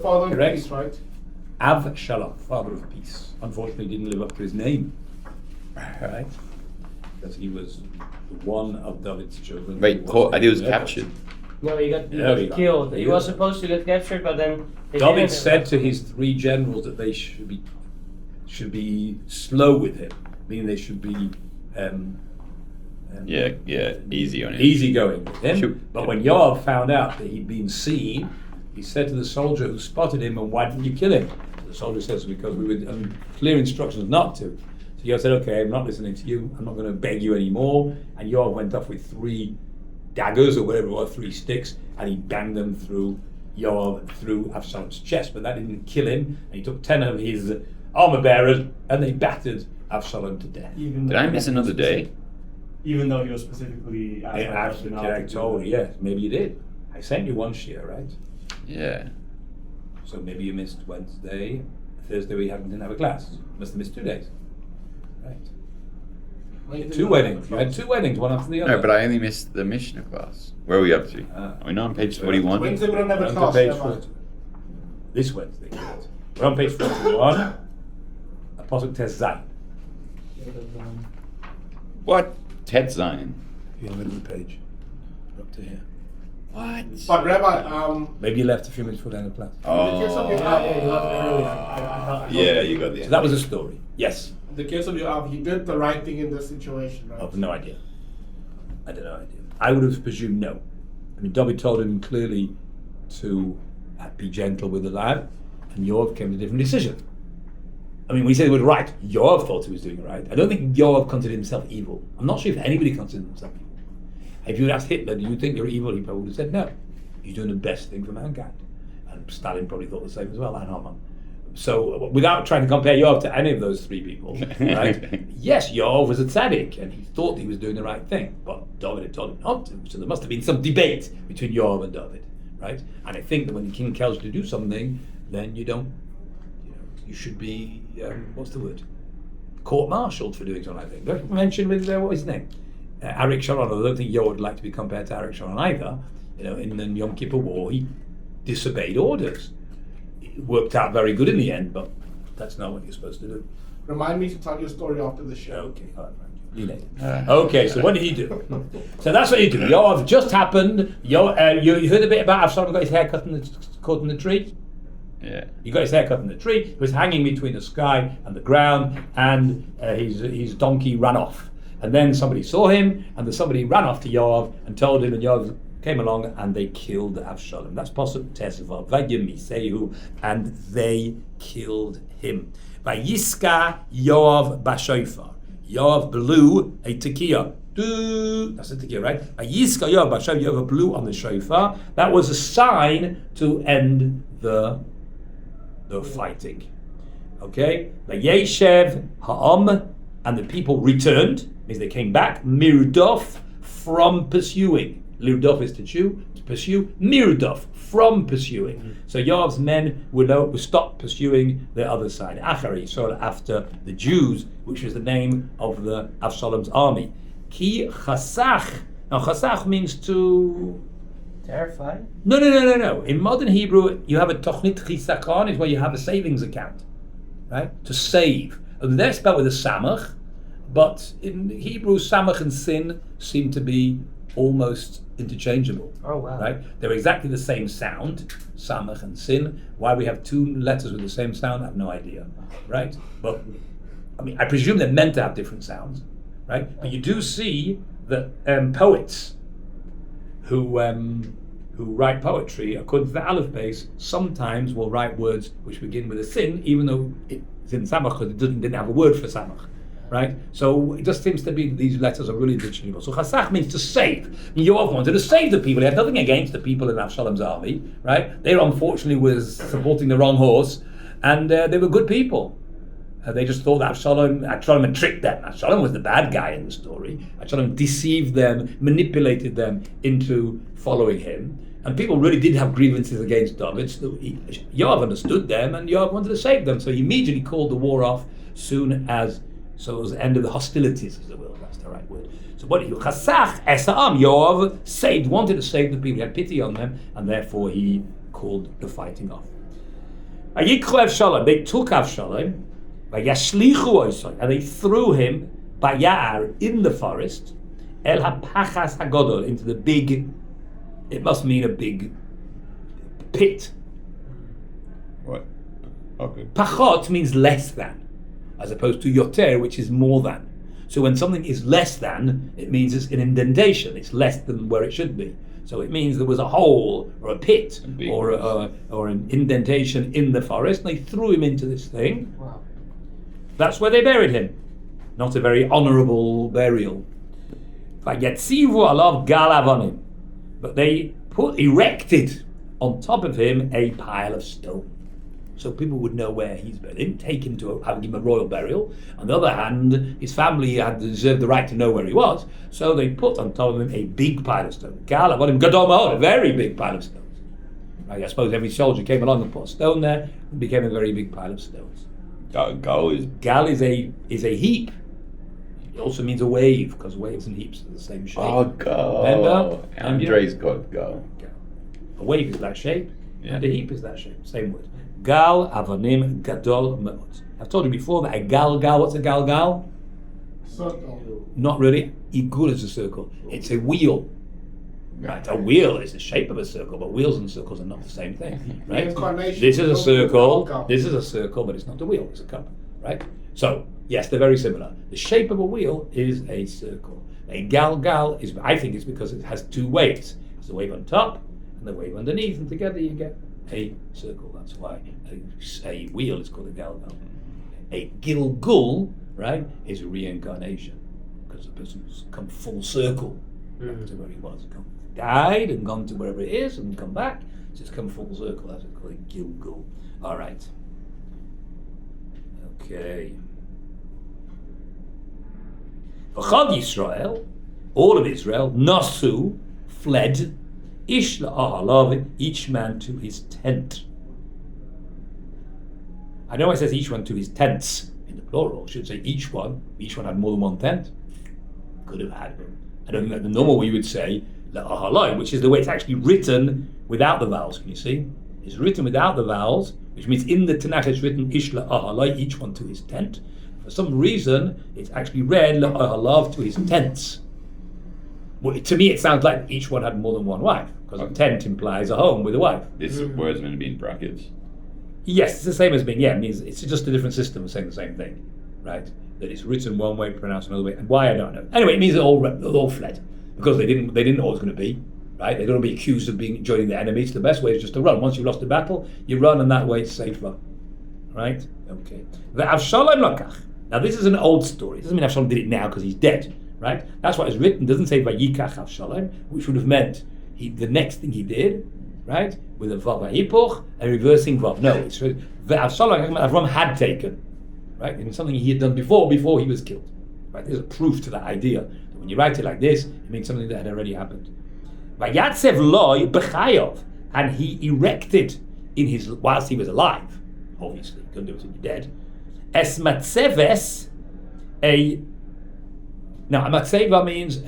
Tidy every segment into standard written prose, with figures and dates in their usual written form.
Father of Correct. peace, right? Avshalom, father of peace. Unfortunately, didn't live up to his name, right? Because he was one of David's children. Wait, he was captured. No, he got Yeah, killed. He was yeah. supposed to get captured, but then David said to his three generals that they should be slow with him, meaning they should be Easy on him. easygoing with him. Sure. But when Yoav found out that he'd been seen, he said to the soldier who spotted him, "And why didn't you kill him?" The soldier says, "Because we were clear instructions not to." So Yoav said, "Okay, I'm not listening to you. I'm not going to beg you anymore." And Yoav went off with 3 daggers or whatever it was, 3 sticks, and he banged them through Avshalom's chest. But that didn't kill him. And he took 10 of his armor bearers, and they battered Avshalom to death. Did I miss another day? Even though he was specifically asked by Absolutely, Rabbi Leader I told you, yes. Maybe you did. I sent you one Shiur, right? Yeah. So maybe you missed Wednesday. Thursday we didn't have a class. Must have missed 2 days. Right. You had 2 weddings. You had 2 weddings, one after the other. No, but I only missed the Mishnah class. Where are we up to? Are we not on page 41? Wednesday we don't have We're a on class. to page Rabbi. 40. This Wednesday. Right. We're on page 41. Apostle Tes Zayin. What? Tet Zion. You're in the middle of the page. We're up to here. What? But Rabbi, Maybe you left a few minutes before the end of class. Oh. the case of Yoav, you left earlier. Yeah, you got the So that was a story. Yes. In the case of Yoav, he did the right thing in this situation, right? I have no idea. I don't know idea. I would have presumed no. I mean, David told him clearly to be gentle with the lad, and Yoav came to a different decision. I mean, when he said it was right, Yoav thought he was doing it right. I don't think Yoav considered himself evil. I'm not sure if anybody considered himself evil. If you had asked Hitler, do you think you're evil? He probably would have said no. He's doing the best thing for mankind. And Stalin probably thought the same as well, and Haman. So, without trying to compare Yoav to any of those 3 people, right? Yes, Yoav was a tzaddik, and he thought he was doing the right thing, but David had told him not to. So there must have been some debate between Yoav and David, right? And I think that when the king tells you to do something, then you don't, you should be, what's the word? Court-martialed for doing something, I think. Don't mention with, what was his name? Arik Sharon. I don't think Yoav would like to be compared to Arik Sharon either. In the Yom Kippur War, he disobeyed orders. It worked out very good in the end, but that's not what you're supposed to do. Remind me to tell you a story after the show. Okay, all right. You later. Okay, so what did he do? So that's what you do. Yoav just happened. You heard a bit about Avshalom got his hair caught in the tree? Yeah. He got his hair cut in the tree. He was hanging between the sky and the ground, and his donkey ran off. And then somebody saw him, and somebody ran off to Yoav and told him, and Yoav came along and they killed Avshalom. That's Pasuk Tesvav. Vayimisehu, and they killed him. Vayiska Yoav bashofar. Yoav blew a tekiah. That's a tekiah, right? Vayiska Yoav bashofar. Yoav blew on the shofar. That was a sign to end the fighting. Okay? Vayeshev ha'am, and the people returned, means they came back, mirdof, from pursuing. Lirdof is to pursue, mirdof, from pursuing. So Yoav's men would stop pursuing the other side. Achari, so after the Jews, which was the name of the Avshalom's army. Ki chasach. Now chasach means to... Terrify? No. In modern Hebrew, you have a tochnit chisakon, is where you have a savings account, right? To save. And they're spelled with a samach, but in Hebrew, samach and sin seem to be almost interchangeable. Oh, wow. Right? They're exactly the same sound, samach and sin. Why we have 2 letters with the same sound, I have no idea. Right? But, I mean, I presume they're meant to have different sounds. Right? But you do see that poets who write poetry, according to the Aleph base, sometimes will write words which begin with a sin, even though it's in Samach, because it didn't have a word for Samach. Right? So it just seems to be these letters are really interchangeable. So chasach means to save. Yoav wanted to save the people. He had nothing against the people in Avshalom's army. Right? They unfortunately was supporting the wrong horse, and they were good people. They just thought that Avshalom had tricked them. Avshalom was the bad guy in the story. Avshalom deceived them, manipulated them into following him. And people really did have grievances against David. So Yoav understood them, and Yoav wanted to save them. So he immediately called the war off soon as... So it was the end of the hostilities, as it will. That's the right word. So what he chasach esa'am, Yoav wanted to save the people. He had pity on them, and therefore he called the fighting off. Vayikchu Avshalom. They took Avshalom, vayashlichu oisai, and they threw him bayar in the forest, el hapachas hagodol, into the big. It must mean a big pit. What? Okay. Pachot means less than, as opposed to yoter, which is more than. So when something is less than, it means it's an indentation. It's less than where it should be. So it means there was a hole or a pit or an indentation in the forest, and they threw him into this thing. Wow. That's where they buried him. Not a very honourable burial. Vayetzivu alav gal avonim. But they erected on top of him a pile of stone. So people would know where he's buried. They didn't take him to give him a royal burial. On the other hand, his family had deserved the right to know where he was. So they put on top of him a big pile of stones. Gal avonim gadol ma'od, a very big pile of stones. I suppose every soldier came along and put a stone there. It became a very big pile of stones. Gal is Gal is a heap. It also means a wave, because waves and heaps are the same shape. Gal. Remember? Andre's got Gal. A wave is that shape, Yeah. and a heap is that shape. Same word. Gal avonim gadol me'od. I've told you before that a gal, what's a gal? Circle. Not really. Igul is a circle. It's a wheel. Right, a wheel is the shape of a circle, but wheels and circles are not the same thing. Right? Incarnation. This is a circle. Gal. This is a circle, but it's not a wheel. It's a cup. Right? So yes, they're very similar. The shape of a wheel is a circle. A gal is, I think, it's because it has two waves. It's the wave on top and the wave underneath, and together you get a circle. That's why a wheel is called a gal. A gilgul, right, is a reincarnation, because the person's come full circle back to where he was. Died and gone to wherever it is and come back. So it's come full circle. That's what we call it, gilgul. All right. Okay. V'chad Yisrael, all of Israel, nasu, fled, ish la'ahalav, each man to his tent. I know it says each one to his tents in the plural. It should say each one. Each one had more than one tent. Could have had. I don't think that the normal way you would say la'ahalai, which is the way it's actually written without the vowels. Can you see? It's written without the vowels, which means in the Tanach it's written ish la'ahalai, each one to his tent. For some reason, it's actually read la'ahalav, to his tents. Well, to me, it sounds like each one had more than one wife, because a tent implies a home with a wife. This word's meant to be in brackets. Yes, it's the same as being, it means it's just a different system of saying the same thing, right? That it's written one way, pronounced another way, and why I don't know. Anyway, it means they all fled, because they didn't know what it was going to be, right? They're going to be accused of joining the enemy. So the best way is just to run. Once you've lost the battle, you run, and that way it's safer, right? Okay. The Avshalom lakach. Now this is an old story. It doesn't mean Avshalom did it now because he's dead, right? That's why it's written. It doesn't say Vayikach Avshalom, which would have meant the next thing he did, right, with a vav hipuch and reversing vav. No, it's the Avshalom Avram had taken, right? It means something he had done before he was killed. Right? There's a proof to that idea. When you write it like this, it means something that had already happened. Vayatzev loy b'chayov, and he erected whilst he was alive. Obviously, couldn't do it when you're dead. Es matzeves, a matzeva means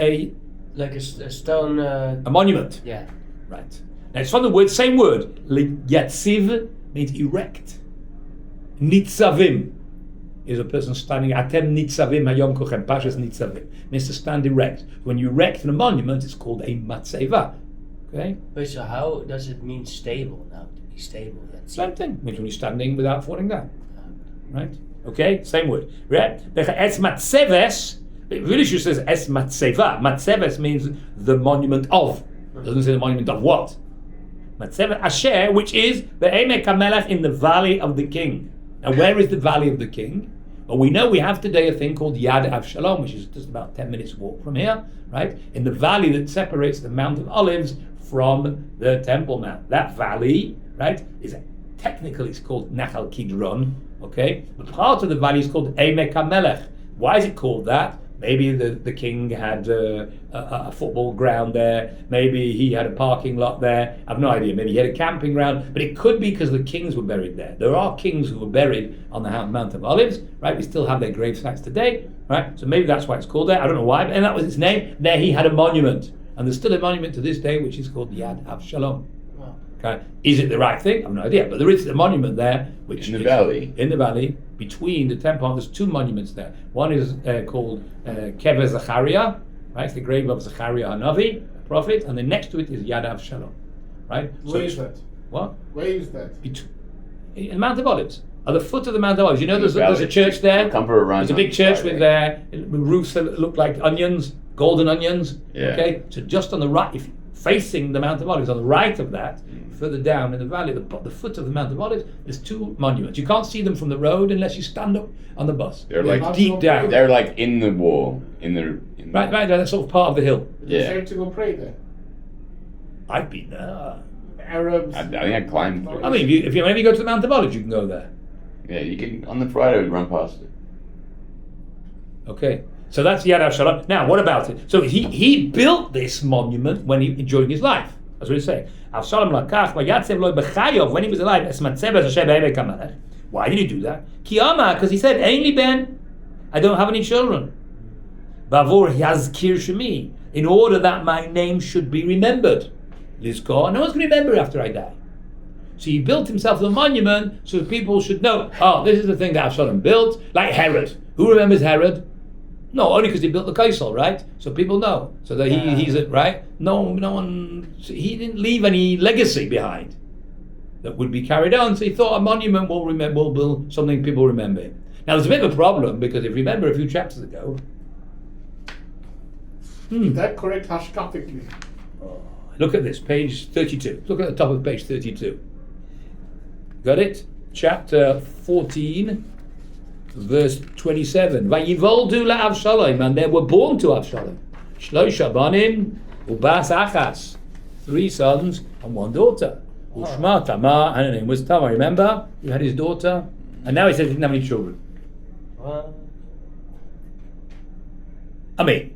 Like a stone. a monument. Yeah. Right. Now it's from the word, same word. Yatziv means erect. Nitzavim is a person standing. Atem nitzavim hayom kochem. Pashas nitzavim means to stand erect. When you erect a monument, it's called a matzeva. Okay. Wait, so how does it mean stable now? To be stable. Same thing. Means when you're standing without falling down. Right. Okay. Same word. Right. Es matzeves. It really should say es matzeva. Matzeves means the monument of. It doesn't say the monument of what. Matzeva Asher, which is the Emek HaMelech, in the valley of the king. Now, where is the valley of the king? Well, we know we have today a thing called Yad Avshalom, which is just about 10 minutes walk from here, right? In the valley that separates the Mount of Olives from the Temple Mount. That valley, right, is technically it's called Nachal Kidron, okay? But part of the valley is called Emek HaMelech. Why is it called that? Maybe the king had a football ground there. Maybe he had a parking lot there. I have no idea. Maybe he had a camping ground. But it could be because the kings were buried there. There are kings who were buried on the Mount of Olives, right? We still have their grave sites today, right? So maybe that's why it's called there. I don't know why, but and that was its name. There he had a monument. And there's still a monument to this day, which is called Yad Avshalom. Wow. Okay, is it the right thing? I have no idea. But there is a monument there, which In the is valley. In the valley, between the temple, there's two monuments there. One is called Kever Zachariah, right? It's the grave of Zachariah HaNavi, prophet, and then next to it is Yad Avshalom, right? Where is that? What? Where is that? In Mount of Olives, at the foot of the Mount of Olives. You know, there's a valley. church there. Come for a run There's a on big church Friday. with roofs that look like onions, golden onions. Yeah. Okay, so just on the right, if facing the Mount of Olives, on the right of that, further down in the valley, the foot of the Mount of Olives, there's two monuments. You can't see them from the road unless you stand up on the bus. They're Yeah, like deep down. they're like in the wall, in the Right, that's sort of part of the hill. Is it Yeah. safe to go pray there? I've been there. Arabs. I think I climbed through. I mean, whenever you go to the Mount of Olives, you can go there. Yeah, you can on the Friday we run past it. Okay, so that's Yad Avshalom. Now, what about it? So he built this monument during his life. That's what he's saying. Avshalom lakach vayatzev lo b'chayov, when he was alive. Es matzev es Hashem be'evei kamelech. Why did he do that? Ki amar, because he said, "Ein li ben, I don't have any children. Bavor yazkir shemi, in order that my name should be remembered. Lizkor, no one's going to remember after I die." So he built himself a monument so that people should know, oh, this is the thing that Avshalom built, like Herod. Who remembers Herod? No, only because he built the Kaisel, right? So people know. So that he's it, right? No one, so he didn't leave any legacy behind that would be carried on. So he thought a monument will build something people remember him. Now there's a bit of a problem because if you remember a few chapters ago, Is that correct hashkafically? look at this, page 32. Look at the top of page 32. Got it? Chapter 14, verse 27. Vayivoldu la'Avshalom, and they were born to Avshalom. Shlosha banim ubas achas. 3 sons and 1 daughter. Ushma Tamar, and her name was Tamar. Remember? He had his daughter. And now he says he didn't have any children. What? I mean,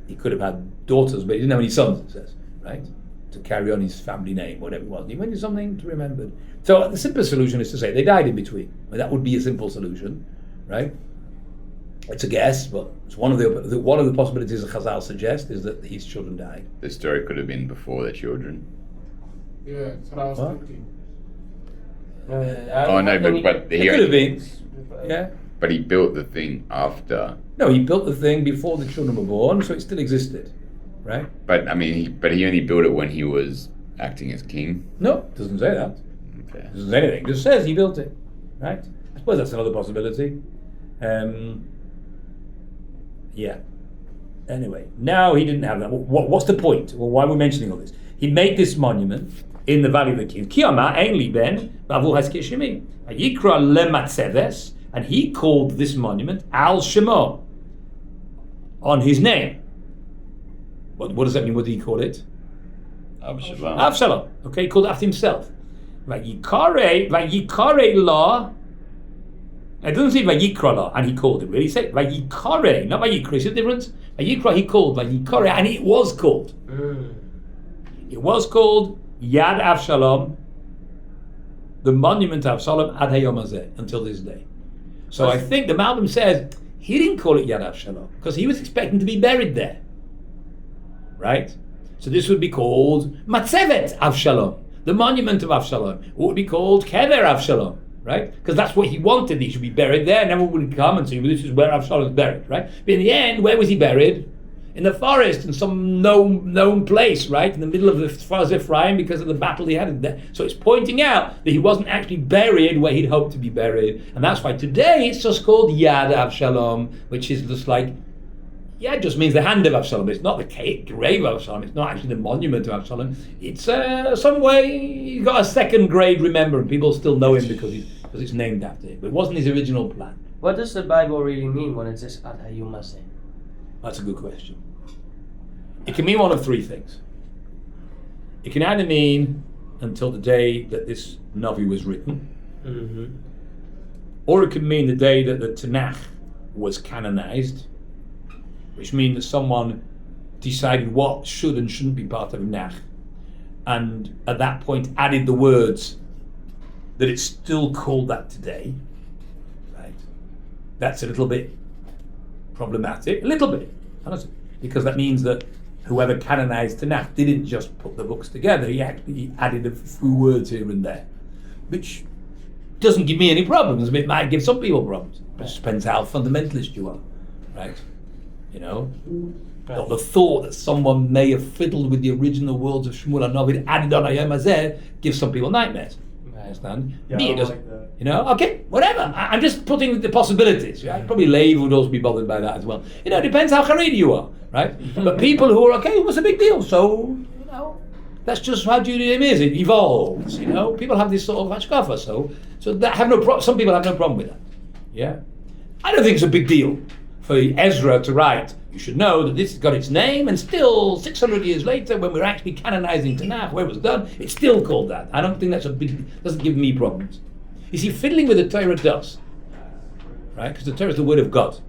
he could have had daughters, but he didn't have any sons, it says, right? To carry on his family name, whatever it was. He wanted something to remember. So the simplest solution is to say they died in between. Well, that would be a simple solution, right? It's a guess, but it's one of the possibilities that Chazal suggest is that his children died. The story could have been before their children. Yeah, that's what I was What? thinking. Oh no, but It he could have been, yeah. But he built the thing after. No, he built the thing before the children were born, so it still existed, right? But I mean, he only built it when he was acting as king. No, it doesn't say that. Okay. It doesn't say anything. It just says he built it, right? I suppose that's another possibility. Yeah. Anyway, now he didn't have that. What's the point? Well, why are we mentioning all this? He made this monument in the Valley of the Kings. Kiyama ainli ben bavu haskishimi. Yikra lematzeves, and he called this monument Al Shemo, on his name. What does that mean? What did he call it? Avshalom. Avshalom. Okay, he called it after himself. Vayikare la. It doesn't say Vayikra la, and he called it. Really, he said Vayikare, not Vayikra. See the difference? Vayikra, he called Vayikare, and it was called. It was called Yad Avshalom, the monument of Avshalom ad hayom hazeh, until this day. So I think the Malbim says he didn't call it Yad Avshalom because he was expecting to be buried there, right? So this would be called Matzevet Avshalom, the monument of Avshalom. It would be called Kever Avshalom, right? Because that's what he wanted. He should be buried there, and everyone would come and say, well, this is where Avshalom is buried, right? But in the end, where was he buried? In the forest, in some known place, right? In the middle of the Faz Ephraim, because of the battle he had there. So it's pointing out that he wasn't actually buried where he'd hoped to be buried. And that's why today it's just called Yad Avshalom, which is just like, yeah, it just means the hand of Avshalom. It's not the grave of Avshalom. It's not actually the monument of Avshalom. It's some way he's got a second grade remembrance. People still know him because it's named after him. But it wasn't his original plan. What does the Bible really mean when it says ad hayom hazeh? That's a good question. It can mean one of 3 things. It can either mean until the day that this Navi was written, or it could mean the day that the Tanach was canonized, which means that someone decided what should and shouldn't be part of Tanach, and at that point added the words that it's still called that today. Right? That's a little bit problematic, a little bit, honestly, because that means that whoever canonized Tanach didn't just put the books together, he actually added a few words here and there, which doesn't give me any problems. It might give some people problems. It just depends how fundamentalist you are, right? You know? But the thought that someone may have fiddled with the original words of Shmuel HaNavi and added on Hayom Hazeh gives some people nightmares. Understand? Yeah, Me, I it don't doesn't. like that. You know, okay, whatever. I'm just putting the possibilities. Right? Probably Lev would also be bothered by that as well. You know, it depends how Haredi you are, right? But people who are okay, what's the big deal? So, you know, that's just how Judaism is. It evolves. You know, people have this sort of hashkafa. So that have no some people have no problem with that. Yeah, I don't think it's a big deal for Ezra to write. You should know that this has got its name, and still 600 years later, when we're actually canonizing Tanakh, where it was done, it's still called that. I don't think that's doesn't give me problems. You see, fiddling with the Torah does, right? Because the Torah is the word of God.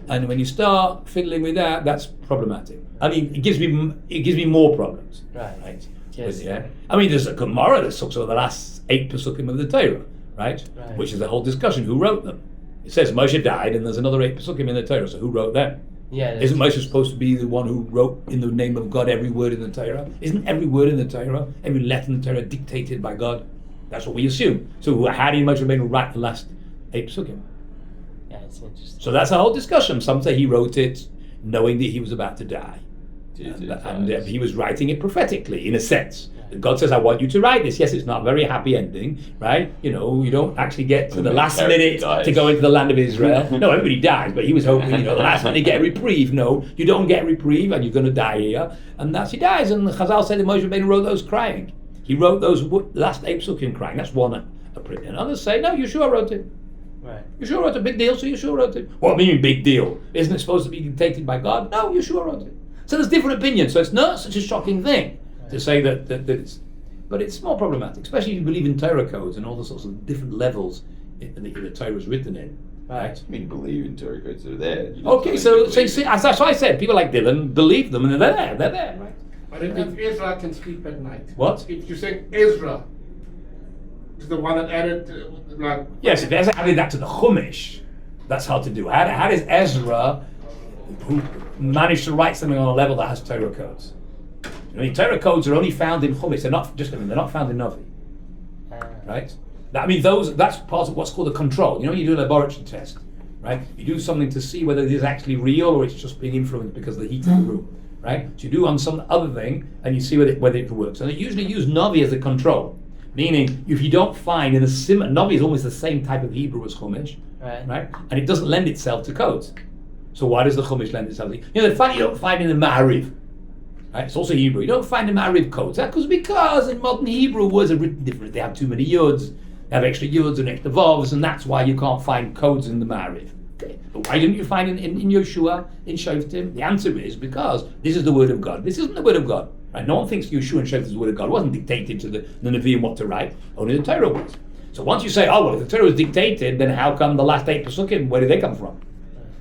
And when you start fiddling with that, that's problematic. I mean, it gives me more problems. Right. Yes. But, yeah. I mean, there's a Gemara that talks about the last 8 Pesukim of the Torah, right? Which is the whole discussion. Who wrote them? It says Moshe died, and there's another 8 Pesukim in the Torah. So who wrote them? Yeah. Isn't Moshe supposed to be the one who wrote in the name of God every word in the Torah? Isn't every word in the Torah, every letter in the Torah dictated by God? That's what we assume. So how did Moshe Rabbeinu write the last 8 Pesukim? Yeah, it's interesting. So that's a whole discussion. Some say he wrote it knowing that he was about to die. And he was writing it prophetically, in a sense. God says, I want you to write this. Yes, it's not a very happy ending, right? You know, you don't actually get to the last minute to go into the land of Israel. No, everybody dies, but he was hoping, the last minute get a reprieve. No, you don't get a reprieve, and you're going to die here. And that's he dies. And Chazal said that Moshe Rabbeinu wrote those crying. He wrote those last 8 Pesukim crying. That's one opinion. And others say, no, Yeshua wrote it. Right. Yeshua wrote a big deal, so Yeshua wrote it. What do you mean big deal? Isn't it supposed to be dictated by God? No, Yeshua wrote it. So there's different opinions. So it's not such a shocking thing to say that it's, but it's more problematic, especially if you believe in Torah codes and all the sorts of different levels that the Torah is written in. Right? I mean, believe in Torah codes are there. You just Okay, don't so believe you see, as I said, people like Dylan believe them and they're there, right? But if Ezra can sleep at night. What? If you say Ezra is the one that added, like... Yes, if Ezra added that to the Chumash, that's hard to do. How does Ezra, who managed to write something on a level that has Torah codes? I mean, Torah codes are only found in Chumash. They're not found in Navi, right? That's part of what's called a control. You know, you do a laboratory test, right? You do something to see whether it is actually real or it's just being influenced because of the heat of the room, right? So you do on some other thing and you see whether it works. And they usually use Navi as a control, meaning if you don't find in a Navi is almost the same type of Hebrew as Chumash, right? And it doesn't lend itself to codes. So why does the Chumash lend itself to? The fact you don't find in the Ma'ariv. Right? It's also Hebrew. You don't find the Ma'ariv codes. Because in modern Hebrew words are written differently. They have too many yuds, they have extra yuds and extra vavs, and that's why you can't find codes in the Ma'ariv. Okay. But why didn't you find it in Yeshua, in Shoftim? The answer is because this is the word of God. This isn't the word of God. Right? No one thinks Yeshua and Shoftim is the word of God. It wasn't dictated to the Nevi'im what to write. Only the Torah was. So once you say, oh well, if the Torah was dictated, then how come the last 8 Pesukim, where did they come from?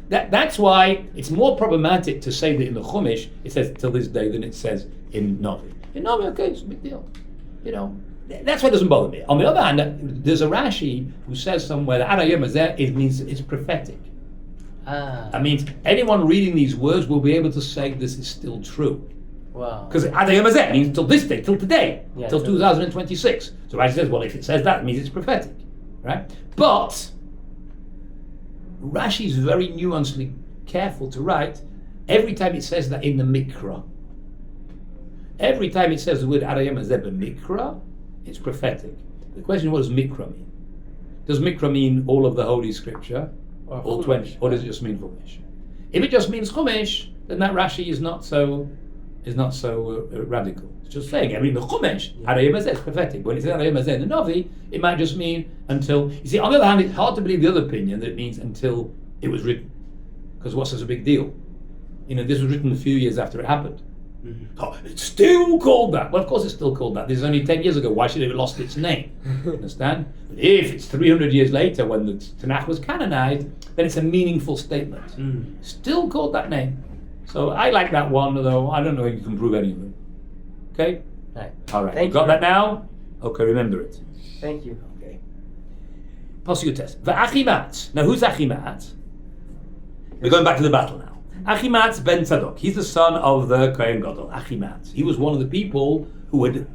That's why it's more problematic to say that in the Chumash it says till this day than it says in Navi. In Navi, okay, it's a big deal. You know, that's why it doesn't bother me. On the other hand, there's a Rashi who says somewhere that Hayom Hazeh means it's prophetic. That means anyone reading these words will be able to say this is still true. Wow. Because Hayom Hazeh means till this day, till today, Yeah, till 2026. So Rashi says, well, if it says that, it means it's prophetic, right? But Rashi is very nuancedly careful to write every time it says that in the Mikra. Every time it says the word Hayom Hazeh Mikra, it's prophetic. The question is, what does Mikra mean? Does Mikra mean all of the Holy Scripture, Or all Chumash, 20, or does it just mean Chumash? If it just means Chumash, then that Rashi is not so radical. It's just saying, I mean, the Chumash, Hayom Hazeh is prophetic. When it says Hayom Hazeh in the Navi, it might just mean until. You see, on the other hand, it's hard to believe the other opinion that it means until it was written. Because what's such a big deal? You know, this was written a few years after it happened. Mm-hmm. Oh, it's still called that. Well, of course it's still called that. This is only 10 years ago. Why should it have lost its name? Understand? But if it's 300 years later when the Tanakh was canonized, then it's a meaningful statement. Still called that name. So I like that one, although I don't know if you can prove any of them. Okay? Right. All right. Thank You got you. that now? Okay, remember it. Thank you. Okay. Pasuk test. V'achimat. Now who's Achimat? We're going back to the battle now. Achimatz ben Tzadok. He's the son of the Kohen Gadol. Achimatz. He was one of the people who had. You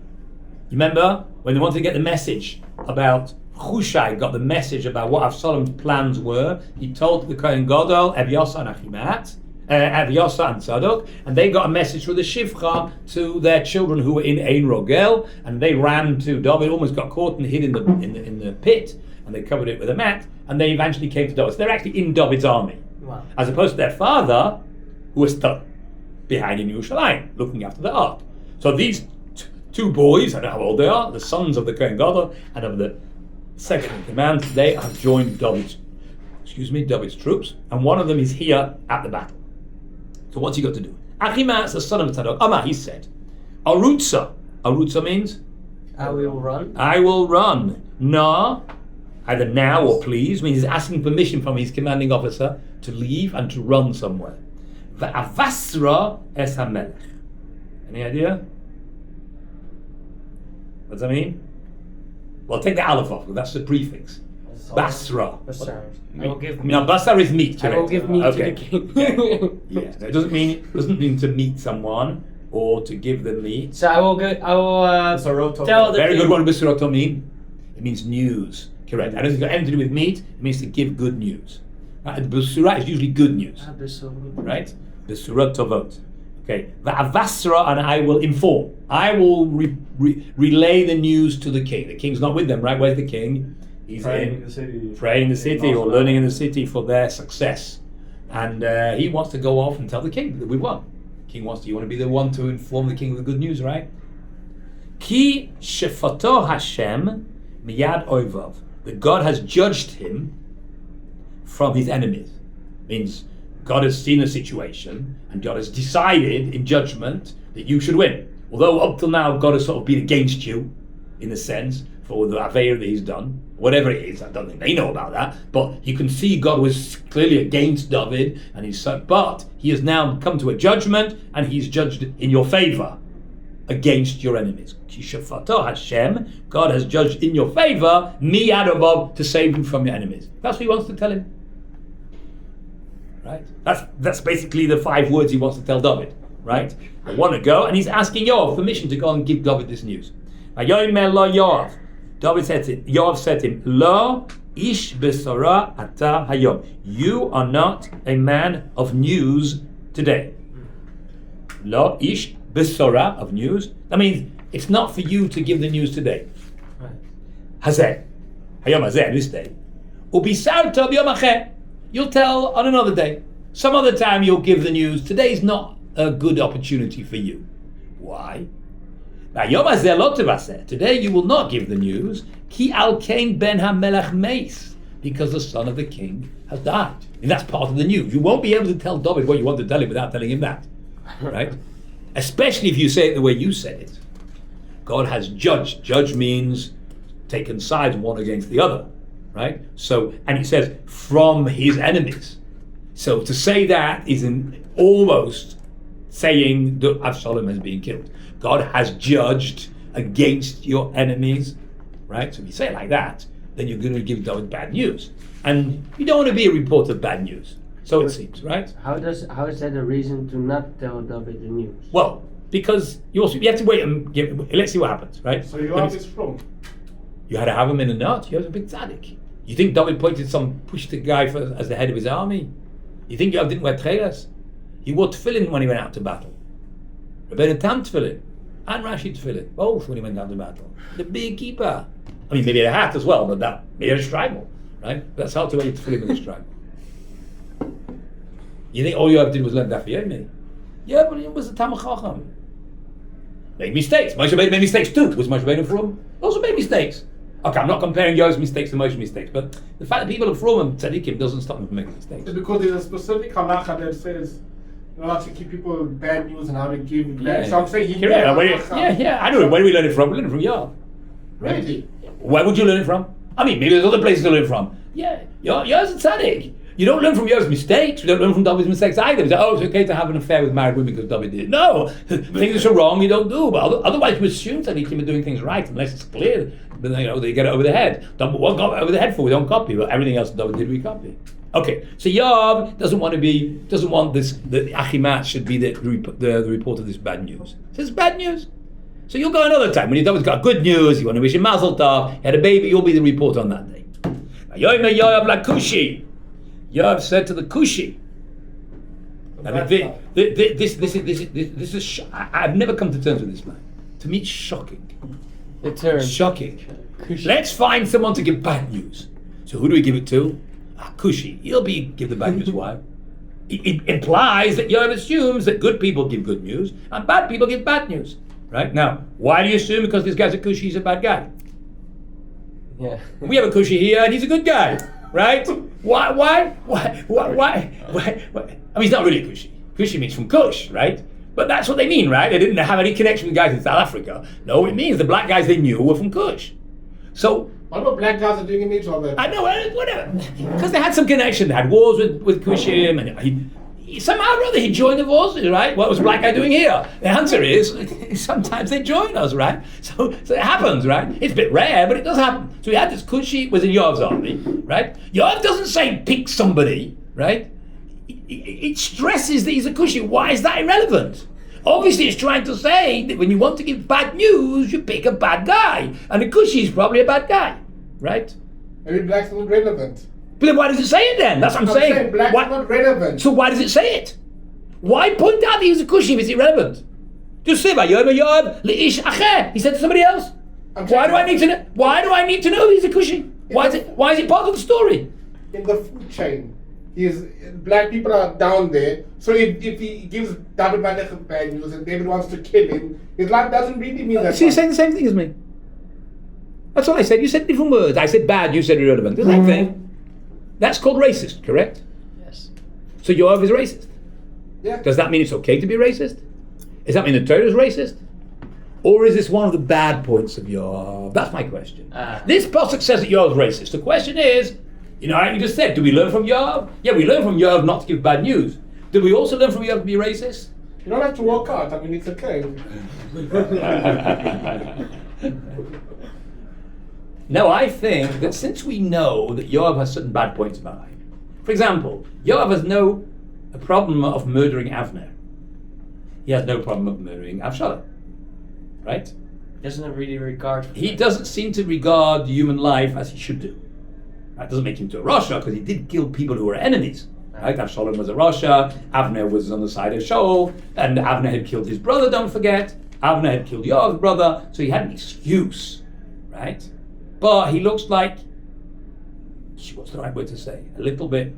remember when they wanted to get the message about Hushai got the message about what Avsalom's plans were. He told the Kohen Gadol, Evyosa and Achimatz, Evyosa and Tzadok, and they got a message through the Shivcha to their children who were in Ein Rogel, and they ran to David, almost got caught and hid in the pit, and they covered it with a mat, and they eventually came to David. So they're actually in David's army, Wow. as opposed to their father, who was stuck behind in Yerushalayim, looking after the ark. So these two boys, I don't know how old they are, the sons of the Kohen Gadol and of the second in command, they have joined David's troops, and one of them is here at the battle. So what's he got to do? Achimatz, the son of Tzadok, Amar, he said, Arutza. Arutza means? I will run. I will run. Na, either now or please, means he's asking permission from his commanding officer to leave and to run somewhere. Va'avasra es HaMelech. Any idea? What does that mean? Well, take the aleph off, because that's the prefix. Basra. Basar. I will give Now, basar is meat, I will correct? give meat Okay. to the king. Yeah, so it doesn't mean to meet someone or to give them meat. So I will Saroto. tell the Very king. good. What does Bisuroto mean? It means news. Correct. I don't think it's got anything to do with meat. It means to give good news. Right? Busura is usually good news. Right? Bisurat tovot. Okay. Va'avasra, and I will inform. I will relay the news to the king. The king's not with them, right? Where's the king? He's Praying in in the city. praying in the city or learning in the city for their success. And he wants to go off and tell the king that we won. King wants to, you want to be the one to inform the king of the good news, right? Ki shefato Hashem miyad oivav. That God has judged him from his enemies. Means God has seen a situation and God has decided in judgment that you should win. Although up till now God has sort of been against you, in a sense, for the Aveir that he's done. Whatever it is, I don't think they know about that. But you can see God was clearly against David, and but he has now come to a judgment, and he's judged in your favor against your enemies. Kishafato Hashem, God has judged in your favor, miyad ovav, to save you from your enemies. That's what he wants to tell him. Right? That's basically the 5 words he wants to tell David. Right? I want to go, and he's asking Yoav permission to go and give David this news. Yoav. David said to him, Yoav said to him, Lo ish besora ata hayom. You are not a man of news today. Lo ish besora, of news. That means it's not for you to give the news today. Hazeh. Hayom hazeh, this day. Ubisarta b'yom acher. You'll tell on another day. Some other time you'll give the news. Today's not a good opportunity for you. Why? Today you will not give the news. Ki al kain ben HaMelech meis, because the son of the king has died. And that's part of the news. You won't be able to tell David what you want to tell him without telling him that. Right? Especially if you say it the way you said it. God has judged. Judge means taken sides one against the other. Right? So, and he says, from his enemies. So to say that is almost saying that Avshalom has been killed. God has judged against your enemies, right? So if you say it like that, then you're going to give David bad news. And you don't want to be a reporter of bad news. So it seems, right? How is that a reason to not tell David the news? Well, because you have to wait and let's see what happens, right? So you have this from? You had to have him in a knot. You have a big tzaddik. You think David pushed the guy as the head of his army? You think Yoav didn't wear tchelas? He wore tefillin when he went out to battle. Rabbeinu Tam tefillin and Rashi tefillin, both when he went out to battle. The big keeper. I mean, maybe a hat as well, but that maybe a stribal, right? That's how to wear tefillin with a stribal. You think all Yoav did was learn Daf Yomi? Yeah, but he was a Talmid Chacham. Made mistakes. Moshe Rabbeinu made mistakes too. Was Moshe Rabbeinu from? Also made mistakes. Okay, I'm not comparing Yoav's mistakes to Moshe's mistakes, but the fact that people are from and tzaddikim doesn't stop them from making mistakes. It's because there's a specific halacha that says you're not to give people bad news and how to give bad. So I'm saying he yeah, I know. Where do we learn it from? We learn it from Yoav. Right? Really? Where would you learn it from? I mean, maybe there's other places to learn it from. Yeah, Yoav's a tzaddik. You don't learn from Yoav's mistakes. You don't learn from David's mistakes either. You say, it's okay to have an affair with married women because David did it. No, things that are wrong you don't do. But otherwise, you assume tzaddikim are doing things right unless it's clear But they get it over the head. What got over the head for? We don't copy, but everything else did we copy? Okay, so Yoav doesn't want this. The Achimat should be the report of this bad news. So it's bad news. So you'll go another time when David's got good news. You want to wish him Mazel Tov. He had a baby. You'll be the report on that day. Yoav la Kushi. Yoav said to the Kushi. This is. I've never come to terms with this man. To me, it's shocking. The term. Shocking. Let's find someone to give bad news. So who do we give it to? Kushi. He'll give the bad news. Why? It implies that Yoav assumes that good people give good news and bad people give bad news. Right? Now, why do you assume because this guy's a Kushi, he's a bad guy? Yeah. We have a Kushi here and he's a good guy. Right? Why? I mean, he's not really a Kushi. Kushi means from Kush, right? But that's what they mean, right? They didn't have any connection with guys in South Africa. No, it means the black guys they knew were from Kush. So, what about black guys are doing in each other? I know, whatever. Because they had some connection. They had wars with Kushim, and he somehow or other he joined the wars, right? What was black guy doing here? The answer is sometimes they join us, right? So it happens, right? It's a bit rare, but it does happen. So we had this Kushi was in Yoav's army, right? Yoav doesn't say pick somebody, right? It stresses that he's a Kushi. Why is that irrelevant? Obviously, it's trying to say that when you want to give bad news, you pick a bad guy. And a Kushi is probably a bad guy, right? Maybe black's not relevant. But then why does it say it then? That's what I'm saying. Black's not relevant. So why does it say it? Why point out that he was a Kushi if it's irrelevant? Just say by Yoav, Aish acher. He said to somebody else. Why do I need to know? Why do I need to know he's a Kushi? Why is it part of the story? In the food chain, black people are down there. So if he gives David HaMelech bad news and David wants to kill him, his life doesn't really mean that. So you're saying the same thing as me. That's what I said. You said different words. I said bad. You said irrelevant. The same thing. That's called racist, correct? Yes. So Yoav is racist. Yeah. Does that mean it's okay to be racist? Does that mean the Torah is racist? Or is this one of the bad points of Yoav? That's my question. This pasuk says that Yoav is racist. The question is, like you just said, do we learn from Yoav? Yeah, we learn from Yoav not to give bad news. Do we also learn from Yoav to be racist? You don't have to walk out. I mean, it's okay. No, I think that since we know that Yoav has certain bad points about him, for example, Yoav has no problem of murdering Avner. He has no problem of murdering Avshalom, right? Doesn't really regard. He doesn't seem to regard human life as he should do. That doesn't make him to a Rasha because he did kill people who were enemies. Right? Avshalom was a Rasha, Avner was on the side of Shaul, and Avner had killed his brother, don't forget. Avner had killed Yoav's brother, so he had an excuse, right? But he looks like, what's the right word to say? A little bit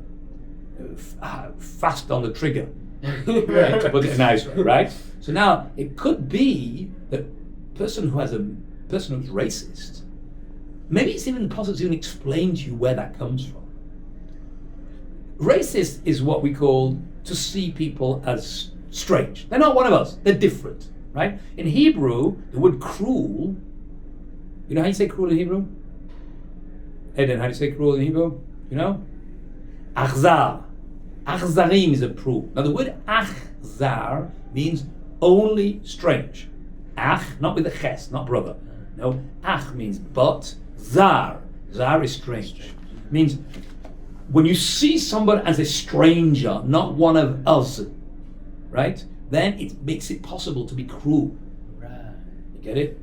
fast on the trigger, right? To put it nice way, right? So now it could be that person who's racist, maybe it's even possible to even explain to you where that comes from. Racist is what we call to see people as strange. They're not one of us. They're different, right? In Hebrew, the word cruel. You know how you say cruel in Hebrew? Eden, how do you say cruel in Hebrew? You know? Achzar. Achzarim is a cruel. Now the word achzar means only strange. Ach, not with a ches, not brother. No, ach means but. Zar. Zar is strange. Means when you see somebody as a stranger, not one of us, right? Then it makes it possible to be cruel. Right. You get it?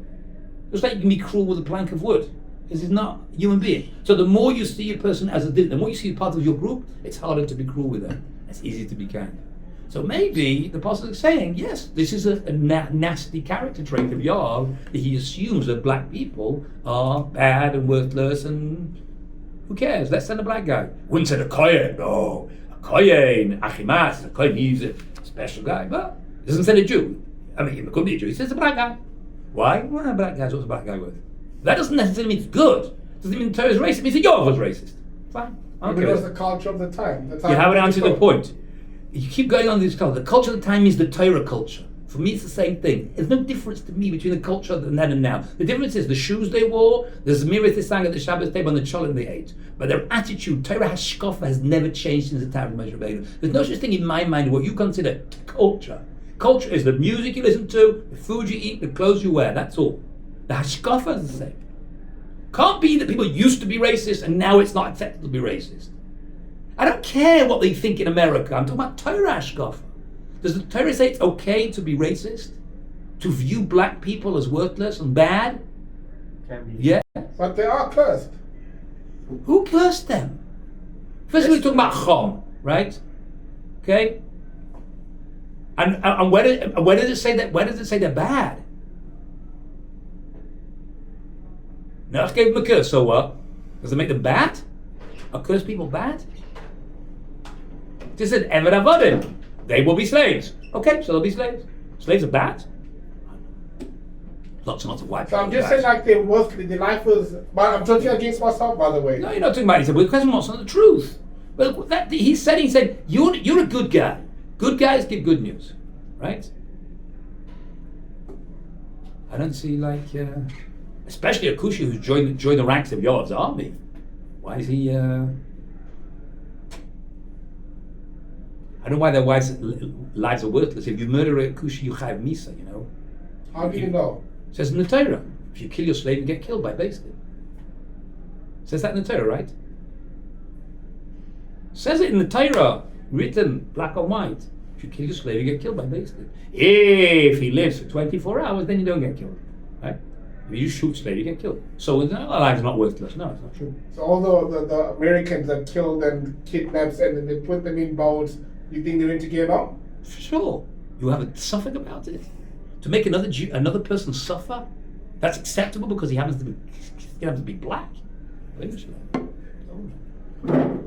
Just like you can be cruel with a plank of wood, because it's not a human being. So the more you see a person as the more you see part of your group, it's harder to be cruel with them. It's easier to be kind. So maybe the apostle is saying, yes, this is a nasty character trait of Yoav, that he assumes that black people are bad and worthless and who cares? Let's send a black guy. Wouldn't send a Kohen. No, a Kohen, Achimas, a Kohen, he's a special guy, but he doesn't send a Jew. I mean, it could be a Jew. He says a black guy. Why? Well, black guys, what's a black guy worth? That doesn't necessarily mean it's good. It doesn't mean Torah is racist. It means that Yoav was racist. Fine. But it was the culture of the time. You haven't answered the point. You keep going on this culture. The culture of the time means the Torah culture. For me, it's the same thing. There's no difference to me between the culture of then and now. The difference is the shoes they wore, the Zemiris they sang at the Shabbos table, and the cholent they ate. But their attitude, Torah hashkafa, has never changed since the time of Moshe Rabbeinu. There's no such thing in my mind what you consider culture. Culture is the music you listen to, the food you eat, the clothes you wear. That's all. The hashkafa is the same. Can't be that people used to be racist and now it's not acceptable to be racist. I don't care what they think in America. I'm talking about Torah Ashkofa. Does the Torah say it's okay to be racist? To view black people as worthless and bad? Can be. Yeah. But they are cursed. Who cursed them? First we're talking about Chom, right? Okay? And where does it say that? Where does it say they're bad? Noach gave them a curse, so what? Does it make them bad? Are cursed people bad? Just said, Eved Avodim. They will be slaves. Okay, so they'll be slaves. Slaves are bad? Lots and lots of white So I'm people just bad. saying, like, the life was. But I'm talking against myself, by the way. No, you're not talking about it. He said, well, the question was not the truth. Well, he said, you're a good guy. Good guys give good news, right? I don't see, like, especially a Kushi who's joined the ranks of Yoav's army. Why is he? I don't know why their lives are worthless. If you murder a Kushi, you chayav misa. You know. How do you know? It says in the Torah, if you kill your slave, you get killed by basically. It says that in the Torah, right? It says it in the Torah, written black on white. If you kill your slave, you get killed by basically. If he lives for 24 hours, then you don't get killed, right? If you shoot slave, you get killed. So our lives are not worthless. No, it's not true. So all the Americans that killed and kidnapped and then they put them in boats, you think they're into Gehenna? For sure. You have a suffering about it. To make another person suffer, that's acceptable because he happens to be black.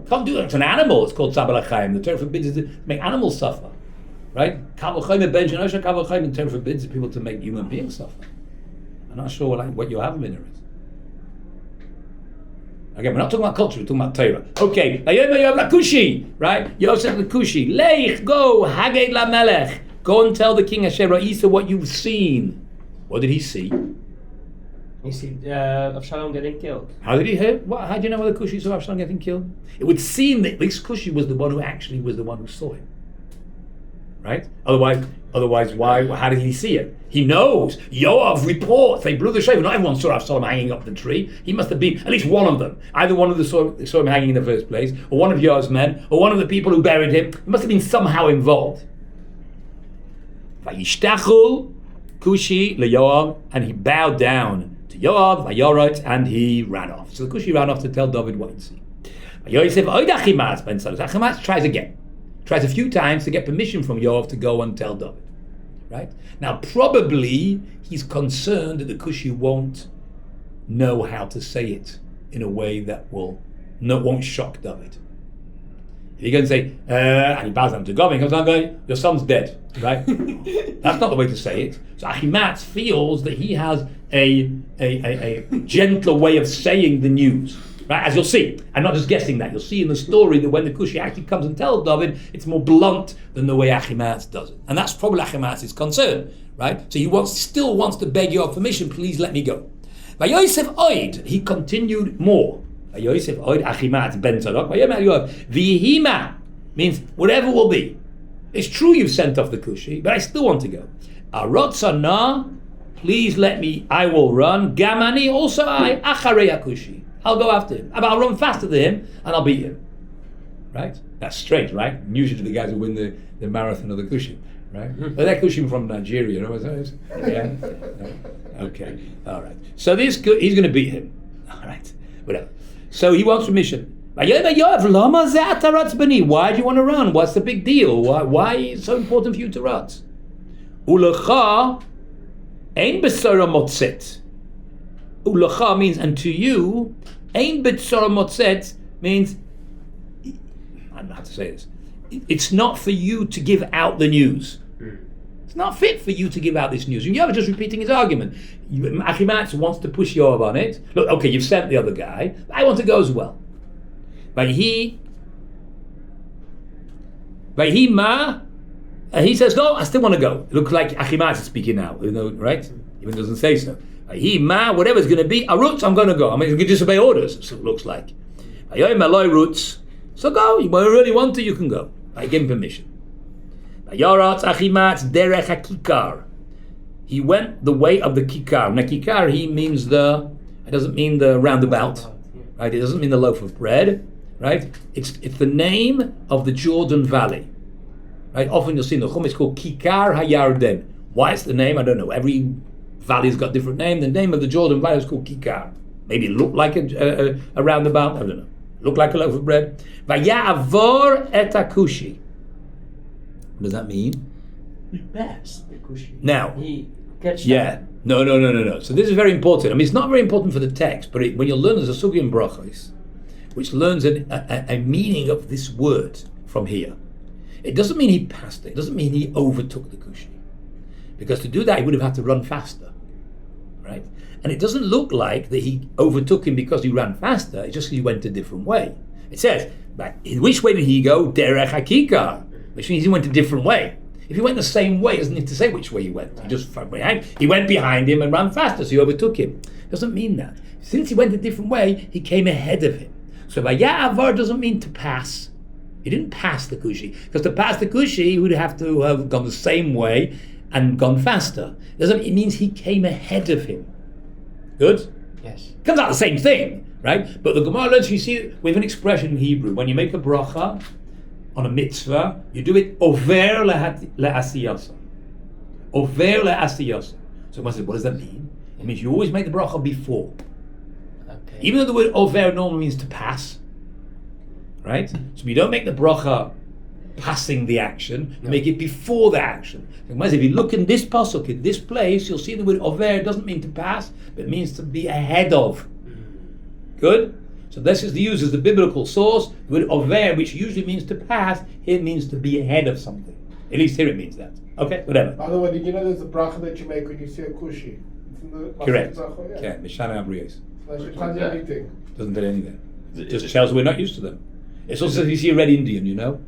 Can't do that to an animal. It's called Tzabal HaChaim. The Torah forbids it to make animals suffer, right? Kavol Chaim and Ben Shenosha Kavol Chaim. The Torah forbids people to make human beings suffer. I'm not sure what you have in it. Again, we're not talking about culture. We're talking about Torah. Okay, Kushi, right? Yosef the Kushi. Leich, go, Hagei LaMelech. Go and tell the king Asher Ra'isa what you've seen. What did he see? You see, Avshalom getting killed. How did he hear? How do you know whether Kushi saw Avshalom getting killed? It would seem that this Kushi was the one who saw him. Right? Otherwise, why? How did he see it? He knows. Yoav reports. They blew the shofar. Not everyone saw Avshalom hanging up the tree. He must have been at least one of them. Either one of them saw him hanging in the first place, or one of Yoav's men, or one of the people who buried him. He must have been somehow involved. Vayishtachul Kushi leYoav, and he bowed down to Yoav, Vayorot, and he ran off. So the Kushi ran off to tell David what he'd seen. Yosef Achimaatz tries again. Tries a few times to get permission from Yoav to go and tell David. Right? Now probably he's concerned that the Kushi won't know how to say it in a way that won't shock David. If you're going to say, and he bows down to God, and he comes down going, your son's dead, right? That's not the way to say it. So Achimaatz feels that he has a gentler way of saying the news, right? As you'll see. I'm not just guessing that. You'll see in the story that when the Kushi actually comes and tells David, it's more blunt than the way Achimaatz does it. And that's probably Achimaatz's concern, right? So he still wants to beg your permission, please let me go. Yosef Oid, he continued more. Yosef Oid Achimaatz ben Tzadok. Vihima means whatever will be. It's true you've sent off the Kushi, but I still want to go. Arotzana, please let me. I will run. Gamani, also I. Acharei Kushi. I'll go after him. I'll run faster than him, and I'll beat him. Right? That's strange, right? Usually the guys who win the marathon of the Kushi, right? But that Kushi from Nigeria, you know what it is? Yeah. No. Okay. All right. So he's going to beat him. All right. Whatever. So he wants permission. Why do you want to run? What's the big deal? Why is it so important for you to run? Ulecha ein besara motzet. Ulecha means, and to you, ein besara motzet means, I don't know how to say this. It's not for you to give out the news. It's not fit for you to give out this news. And Yoav is just repeating his argument. Achimaatz wants to push Yoav on it. Look, okay, you've sent the other guy. I want to go as well. He says, no, I still want to go. It looks like Achimaatz is speaking now, right? Even doesn't say so. Whatever's going to be, Arutz, I'm going to go. I mean, you can disobey orders, so it looks like. So go. You really want to, you can go. I give him permission. Yoratz Achimaatz derech hakikar. He went the way of the kikar. Now kikar, he means the It doesn't mean the roundabout, Yeah. right? It doesn't mean the loaf of bread, right? It's the name of the Jordan Valley, right? Often you'll see in the Chumash it's called Kikar HaYarden. Why it's the name, I don't know. Every valley's got a different name. The name of the Jordan Valley is called Kikar. Maybe it looked like a roundabout, I don't know. Looked like a loaf of bread. Vaya'avor et Akushi. What does that mean? He passed the Kushi. Now, He catch yeah. No. So this is very important. I mean, it's not very important for the text, but when you learn there's a sugi in brachos, which learns a meaning of this word from here. It doesn't mean he passed it. It doesn't mean he overtook the Kushi. Because to do that, he would have had to run faster, right? And it doesn't look like that he overtook him because he ran faster. It's just he went a different way. It says, which way did he go? Derech HaKikar, which means he went a different way. If he went the same way, it doesn't need to say which way he went. He went behind him and ran faster, so he overtook him. It doesn't mean that. Since he went a different way, he came ahead of him. So Vaya'avar doesn't mean to pass. He didn't pass the Kushi. Because to pass the Kushi, he would have to have gone the same way and gone faster. It means he came ahead of him. Good? Yes. Comes out the same thing, right? But the Gemara learns, you see, we have an expression in Hebrew. When you make a bracha on a mitzvah, you do it over le'asiyasa. Over le'asiyasa. So one says, what does that mean? It means you always make the bracha before. Okay. Even though the word over normally means to pass, right? So you don't make the bracha passing the action, you make it before the action. If you look in this pasuk, in this place, you'll see the word over doesn't mean to pass, but it means to be ahead of. Good? So this is used as the biblical source. The word over, which usually means to pass, here means to be ahead of something. At least here it means that. Okay, whatever. By the way, did you know there's a bracha that you make when you see a kushi? It's in the Correct. Masechet Zachor, Yeah, Mishana Abriyos. Like it tells you anything. Doesn't tell you anything. Is it- Just tells we're not used to them. It's also if you see a red Indian, you know.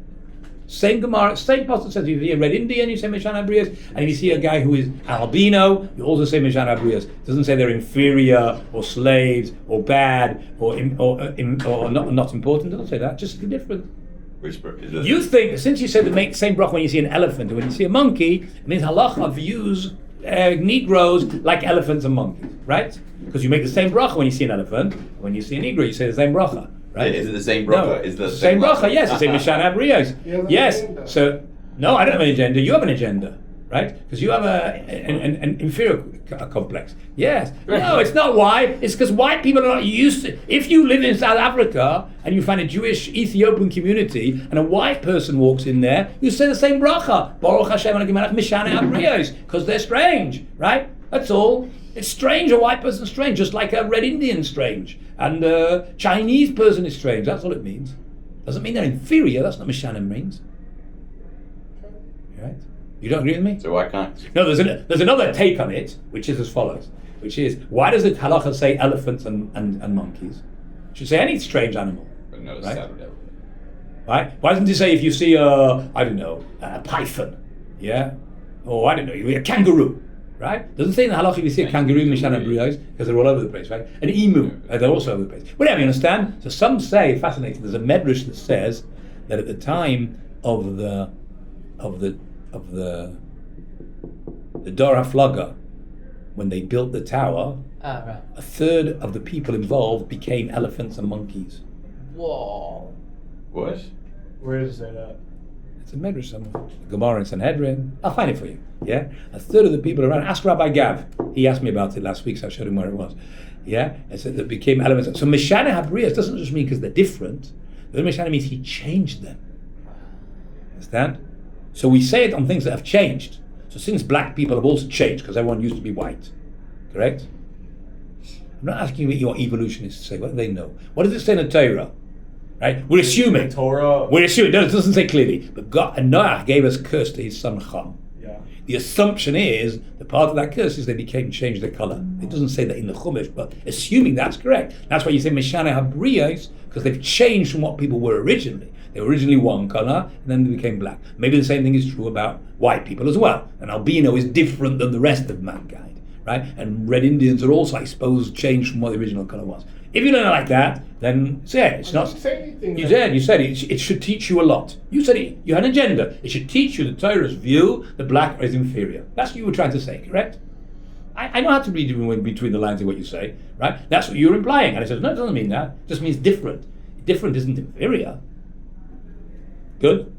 Same Gemara, same pasuk says if you see a red Indian, you say Mishana Abriyos, and if you see a guy who is albino, you also say Mishana Abriyos. It doesn't say they're inferior or slaves or bad or not important. It doesn't say that. Just different. Which book is this? You think since you said the same bracha when you see an elephant and when you see a monkey, it means halacha views Negroes like elephants and monkeys, right? Because you make the same bracha when you see an elephant. When you see a Negro, you say the same bracha, right? Is it the same bracha? No, Is the same bracha? Yes, it's a Mishana Abriyos. He has an Yes. agenda. So no, I don't have an agenda. You have an agenda, right? Because you have an inferior complex. Yes. No, it's not why. It's because white people are not used to. If you live in South Africa and you find a Jewish Ethiopian community and a white person walks in there, you say the same bracha. Baruch Hashem Elokim Melech Mishana Abriyos, because they're strange, right? That's all. It's strange. A white person's strange, just like a red Indian's strange, and a Chinese person is strange. That's all it means. Doesn't mean they're inferior. That's not Mishana means. Right? You don't agree with me? So why can't? No, there's another take on it, which is as follows, which is, why does the halacha say elephants and monkeys? It should say any strange animal, But no, it's Right? Saturday. right? Why doesn't it say if you see a python, yeah? Or I don't know, a kangaroo, right? Doesn't say in the halacha if you see a kangaroo, Mishana Briyos, because they're all over the place, right? An emu, they're also over the place. Whatever, you understand? So some say, fascinating, there's a medrash that says that at the time of the Dor HaFlaga, when they built the tower, Right. a third of the people involved became elephants and monkeys. Whoa. What? Where is that at? It's a medrash somewhere. Gemara in Sanhedrin. I'll find it for you. Yeah? A third of the people around. Ask Rabbi Gav. He asked me about it last week, so I showed him where it was. Yeah? I said that became elements. So Mishana Habriyas doesn't just mean because they're different. The Mishana means he changed them. Understand? So we say it on things that have changed. So since black people have also changed, because everyone used to be white. Correct? I'm not asking you what evolutionists say. What do they know? What does it say in the Torah? Right? We're assuming. Torah. We're assuming. No, it doesn't say clearly. But God, and Noah gave us curse to his son Ham. Yeah. The assumption is the part of that curse is they changed their color. It doesn't say that in the Chumash, but assuming that's correct. That's why you say Mishana Habriyos, because they've changed from what people were originally. They were originally one color, and then they became black. Maybe the same thing is true about white people as well. An albino is different than the rest of mankind, right? And red Indians are also, I suppose, changed from what the original color was. If you learn it like that, then say it. It's I not. didn't say anything. You said it should teach you a lot. You said it. You had an agenda. It should teach you the Torah's view that black is inferior. That's what you were trying to say, correct? I know how to read between the lines of what you say, right? That's what you're implying. And I said, no, it doesn't mean that. It just means different. Different isn't inferior. Good?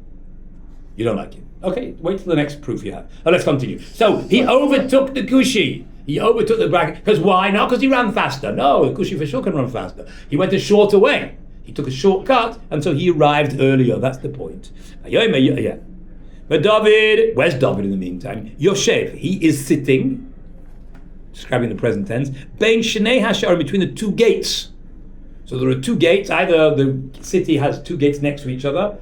You don't like it. Okay, wait till the next proof you have. Oh, let's continue. So he overtook the Cushi. He overtook the bracket. Because why? Not because he ran faster. No, the Cushi for sure can run faster. He went a shorter way. He took a shortcut, and so he arrived earlier. That's the point. Yeah. But David, where's David in the meantime? Yoshev, he is sitting, describing the present tense, Bein Shnei Hashar, between the two gates. So there are two gates. Either the city has two gates next to each other,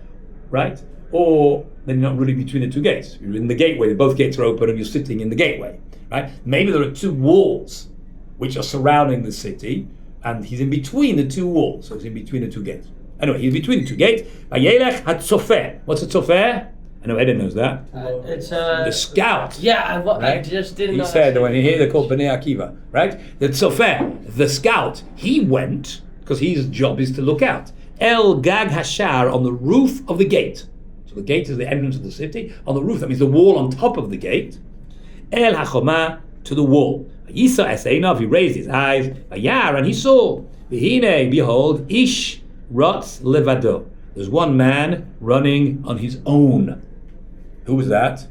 right? Or they're not really between the two gates. You're in the gateway, both gates are open and you're sitting in the gateway, right? Maybe there are two walls which are surrounding the city, and he's in between the two walls, so he's in between the two gates. Anyway, he's between the two gates. Vayelech HaTzofeh. What's a tzofeh? I know Eden knows that. It's the scout. Yeah, I right? just didn't he know. He said when he hear they're called Bnei Akiva, right? The tzofeh, the scout, he went, because his job is to look out. El Gag Hashar, on the roof of the gate. So the gate is the entrance of the city. On the roof, that means the wall on top of the gate. El Hachoma, to the wall. Yisa Esainav, he raised his eyes. Vayar, and he saw. Vihine, behold, Ish Rotz Levado. There's one man running on his own. Who was that?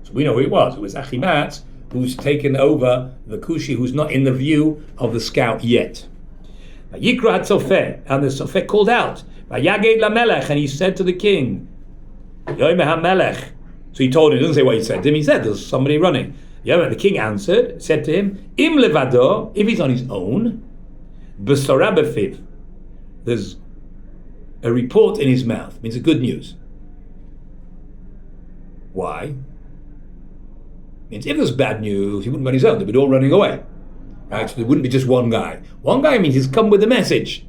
So we know who it was. It was Achimat, who's taken over the Cushi, who's not in the view of the scout yet. Vayikra HaTzofeh, and the Tzofeh called out. Vayaged LaMelech, and he said to the king, Yomer HaMelech. So he told him, he doesn't say what he said to him, he said, there's somebody running. The king answered, said to him, Im Levado, if he's on his own, B'sorah B'fiv, there's a report in his mouth, means a good news. Why? Means if there's bad news, he wouldn't be on his own, they'd be all running away. Right? So there wouldn't be just one guy. One guy means he's come with a message.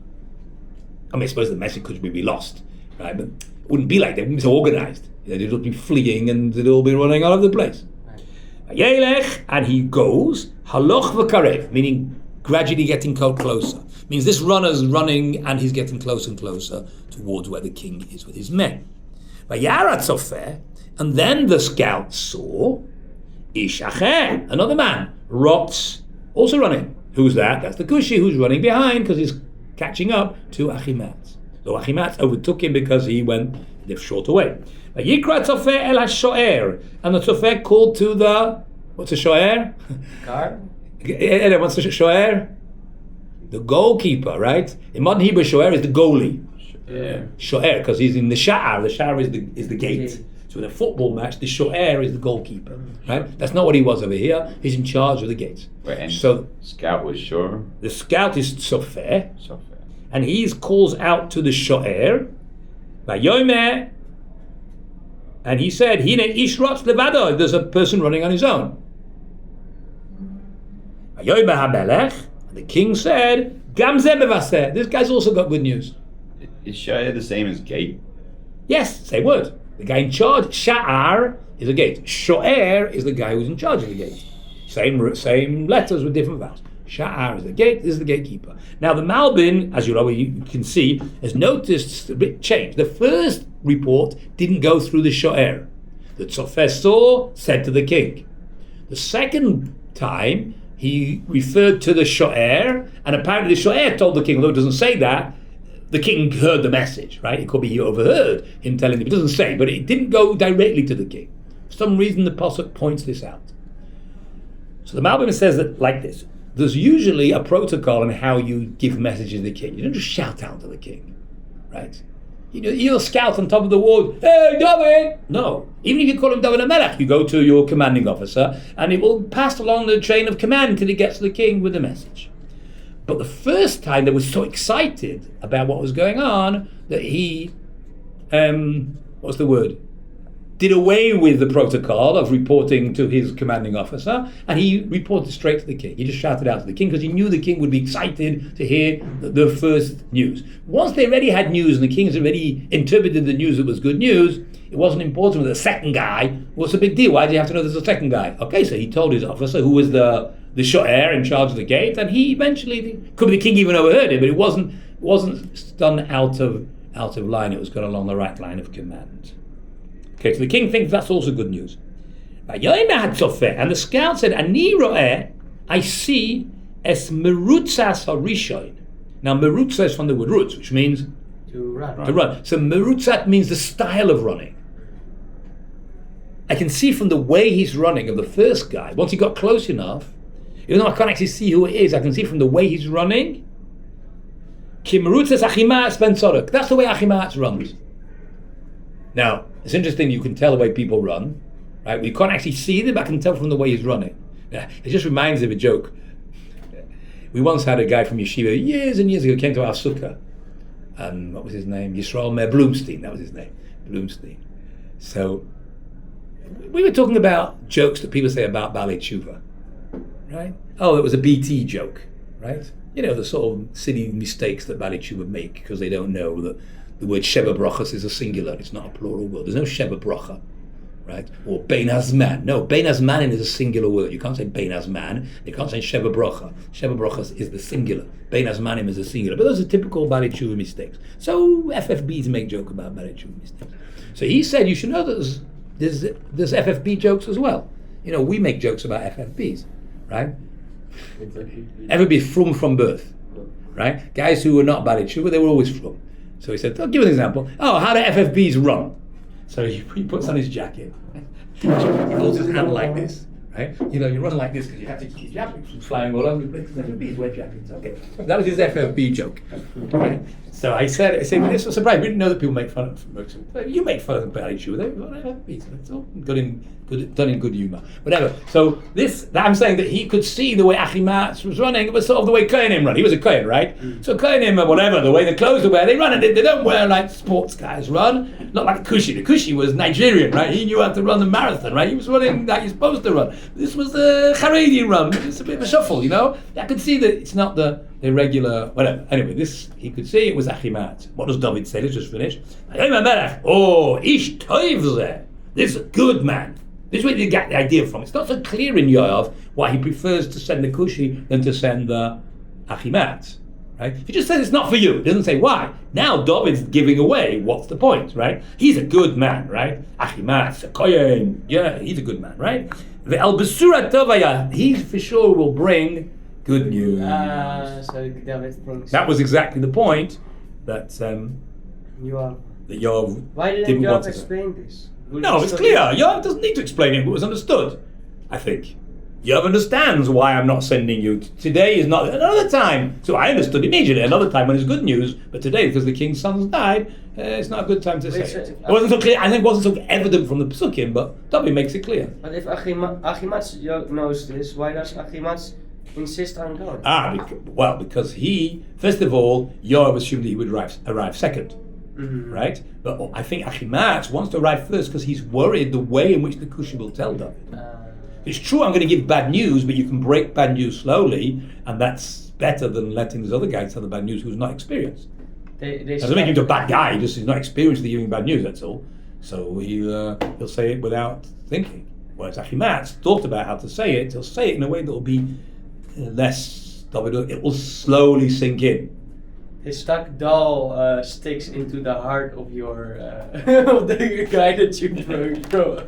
I mean, I suppose the message could be lost, right? But it wouldn't be like that, it wouldn't be so organized. They'd all be fleeing and they'd all be running all over the place. Yelech, and he goes, haloch v'karev, meaning gradually getting closer. Means this runner's running and he's getting closer and closer towards where the king is with his men. Vayara tzofeh, and then the scout saw Ish acher, another man, Rotz, also running. Who's that? That's the Cushi who's running behind because he's catching up to Achimat. So Achimat overtook him because he went the short way. Vayikra tzofeh el hashoer, and the tzofeh called to the, what's a shoer? Guard? What's a shoer? The goalkeeper, right? In modern Hebrew, shoer is the goalie. Yeah. Shoer, because he's in the sha'ar. The sha'ar is the gate. So in a football match, the shoer is the goalkeeper, right? That's not what he was over here. He's in charge of the gates. Wait, and so scout was sure. the scout is tzofeh, and he calls out to the shoer, Vayomer, and he said, Hine ish rotz levado, there's a person running on his own. Vayomer HaMelech, and the king said, Gam zeh mevaseh, this guy's also got good news. Is Shia the same as gate? Yes, same word. The guy in charge, sha'ar, is a gate. Sho'er is the guy who's in charge of the gate. Same letters with different vowels. Sha'ar is the gate, this is the gatekeeper. Now the Malbin, as you can see, has noticed a bit change. The first report didn't go through the sho'er. The tzofeh saw, said to the king. The second time, he referred to the sho'er, and apparently the sho'er told the king, although it doesn't say that, the king heard the message, right? It could be he overheard him telling him. It doesn't say, but it didn't go directly to the king. For some reason, the Pasuk points this out. So the Malbim says that like this. There's usually a protocol on how you give messages to the king. You don't just shout out to the king, right? You'll scout on top of the wall, hey, David! No. Even if you call him David HaMelech, you go to your commanding officer, and it will pass along the chain of command until it gets to the king with the message. But the first time they were so excited about what was going on that he, what's the word? Did away with the protocol of reporting to his commanding officer, and he reported straight to the king. He just shouted out to the king because he knew the king would be excited to hear the first news. Once they already had news and the king has already interpreted the news that was good news, it wasn't important with the second guy. What's the big deal? Why do you have to know there's a second guy? Okay, so he told his officer, who was the sho'er in charge of the gate, and he eventually, could be the king even overheard it, but it wasn't done out of line. It was gone along the right line of command. Okay, so the king thinks that's also good news. And the scout said, Ani ro'eh, I see es merutzas harishoin. Now merutza is from the word rutz, which means To run. to run. So merutzat means the style of running. I can see from the way he's running of the first guy, once he got close enough, even though I can't actually see who it is, I can see from the way he's running. Ki merutzas achimatz ben tzorek. That's the way achimatz runs. Now, it's interesting you can tell the way people run, right? We can't actually see them, but I can tell from the way he's running. Yeah, it just reminds me of a joke. We once had a guy from Yeshiva years and years ago came to our sukkah. What was his name? Yisrael Meir Bloomstein, that was his name. Bloomstein. So, we were talking about jokes that people say about Balei Tshuva, right? Oh, it was a BT joke, right? You know, the sort of silly mistakes that Balei Tshuva make because they don't know that the word Sheva Brachas is a singular, it's not a plural word. There's no Sheva Bracha, right? Or Bein Hazman. No, Bein Hazmanin is a singular word. You can't say Bein Hazman. You can't say Sheva Bracha. Sheva Brachas is the singular. Bein Hazmanim is a singular. But those are typical Balei Tshuva mistakes. So FFBs make joke about Balei Tshuva mistakes. So he said you should know that there's FFB jokes as well. You know, we make jokes about FFBs, right? FFB from birth, right? Guys who were not Balei Tshuva, they were always from. So he said, I'll give an example. Oh, how do FFBs run? So he puts on his jacket. He holds his hand like this, right? You know, you run like this because you have to keep his jacket from flying all over the place. FFBs wear jackets, okay. That was his FFB joke, right? So I said, this was surprised. We didn't know that people make fun of. You make fun of Balei Tshuva. They run FFBs. That's all done in good humor. Whatever. So I'm saying that he could see the way Achimatz was running. It was sort of the way Kohanim run. He was a Kohen, right? So Kohanim or whatever, the way the clothes they wear, they run, and they don't wear like sports guys run. Not like Kushi. The Kushi was Nigerian, right? He knew how to run the marathon, right? He was running like you're supposed to run. This was the Haredi run. It's a bit of a shuffle, you know? I could see that it's not the regular, whatever. Anyway, this, he could see it was Achimatz. What does David say? Let's just finish. Oh, Aish toiv zeh. This is a good man. This is where you get the idea from. It's not so clear in Yoav why he prefers to send the Kushi than to send the Achimatz, right? He just says it's not for you. It doesn't say why. Now David's giving away what's the point, right? He's a good man, right? Achimatz, a Kohen, yeah, he's a good man, right? The El Besura Tovaya, he for sure will bring good news. So David thinks. That was exactly the point that Yoav. Yoav Why didn't didn't want Yoav to. explain this? No, it's clear. Yoav doesn't need to explain it, but it was understood, I think. Yoav understands why I'm not sending you. Today is not another time. So I understood immediately. Another time when it's good news, but today, because the king's sons died, it's not a good time to say it. It wasn't so clear. I think it wasn't so evident from the Pesukim, but David makes it clear. But if Achimatz knows this, why does Achimatz insist on going? Because he, first of all, Yoav assumed that he would arrive second. Mm-hmm. Right? But I think Achimatz wants to arrive first because he's worried the way in which the Kushi will tell David. It's true I'm going to give bad news, but you can break bad news slowly, and that's better than letting these other guys tell the bad news who's not experienced. Doesn't make him a bad guy, he's not experienced in giving bad news, that's all. So he'll say it without thinking. Whereas Achimatz thought about how to say it, he'll say it in a way that will be less, it will slowly sink in. His stuck doll sticks into the heart of your of the guy that you broke.